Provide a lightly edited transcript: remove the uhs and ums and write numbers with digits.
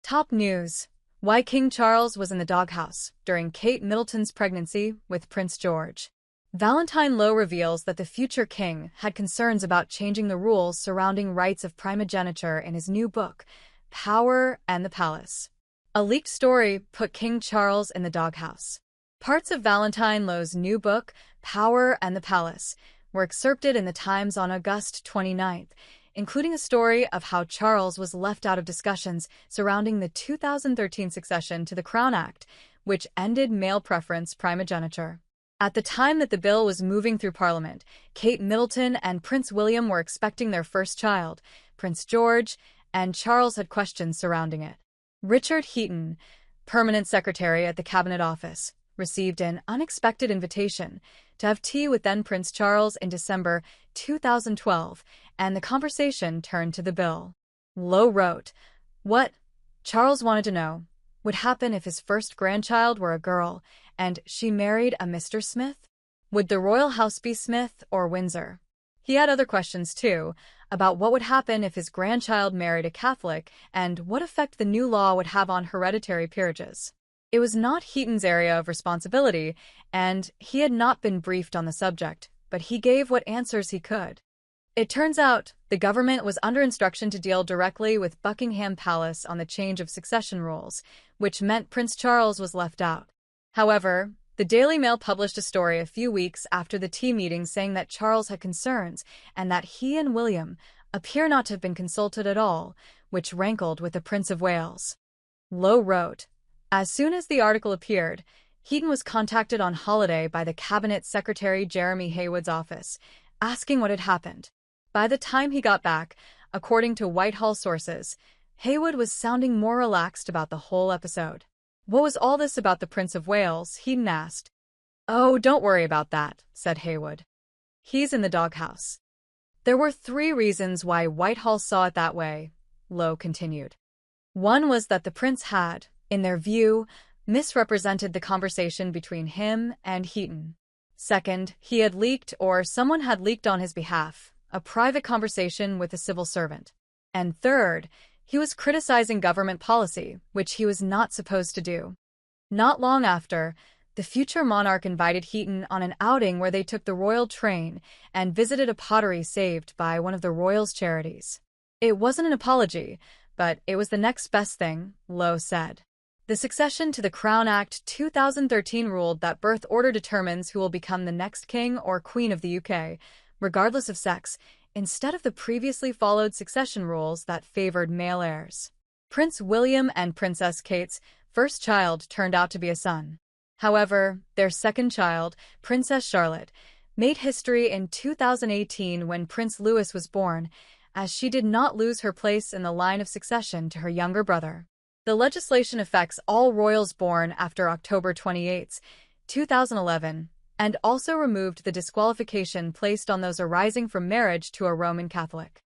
Top news: why King Charles was in the doghouse during Kate Middleton's pregnancy with Prince George. Valentine Lowe reveals that the future king had concerns about changing the rules surrounding rights of primogeniture in his new book, Power and the Palace. A leaked story put King Charles in the doghouse. Parts of Valentine Lowe's new book, Power and the Palace, were excerpted in the Times on August 29th, including a story of how Charles was left out of discussions surrounding the 2013 succession to the Crown Act, which ended male preference primogeniture. At the time that the bill was moving through Parliament, Kate Middleton and Prince William were expecting their first child, Prince George, and Charles had questions surrounding it. Richard Heaton, permanent secretary at the Cabinet Office, received an unexpected invitation to have tea with then Prince Charles in December 2012, and the conversation turned to the bill. Lowe wrote, "What Charles wanted to know would happen if his first grandchild were a girl, and she married a Mr. Smith? Would the royal house be Smith or Windsor?" He had other questions, too, about what would happen if his grandchild married a Catholic and what effect the new law would have on hereditary peerages. It was not Heaton's area of responsibility, and he had not been briefed on the subject, but he gave what answers he could. It turns out the government was under instruction to deal directly with Buckingham Palace on the change of succession rules, which meant Prince Charles was left out. However, the Daily Mail published a story a few weeks after the tea meeting saying that Charles had concerns and that he and William appear not to have been consulted at all, which rankled with the Prince of Wales. Lowe wrote, "As soon as the article appeared, Heaton was contacted on holiday by the Cabinet Secretary Jeremy Haywood's office, asking what had happened. By the time he got back, according to Whitehall sources, Haywood was sounding more relaxed about the whole episode." "What was all this about the Prince of Wales?" Heaton asked. "Oh, don't worry about that," said Haywood. "He's in the doghouse." There were 3 reasons why Whitehall saw it that way, Lowe continued. One was that the prince had, in their view, misrepresented the conversation between him and Heaton. Second, he had leaked, or someone had leaked on his behalf, a private conversation with a civil servant. And third, he was criticizing government policy, which he was not supposed to do. Not long after, the future monarch invited Heaton on an outing where they took the royal train and visited a pottery saved by one of the royals' charities. It wasn't an apology, but it was the next best thing, Lowe said. The succession to the Crown Act 2013 ruled that birth order determines who will become the next king or queen of the UK, regardless of sex, instead of the previously followed succession rules that favored male heirs. Prince William and Princess Kate's first child turned out to be a son. However, their second child, Princess Charlotte, made history in 2018 when Prince Louis was born, as she did not lose her place in the line of succession to her younger brother. The legislation affects all royals born after October 28, 2011, and also removed the disqualification placed on those arising from marriage to a Roman Catholic.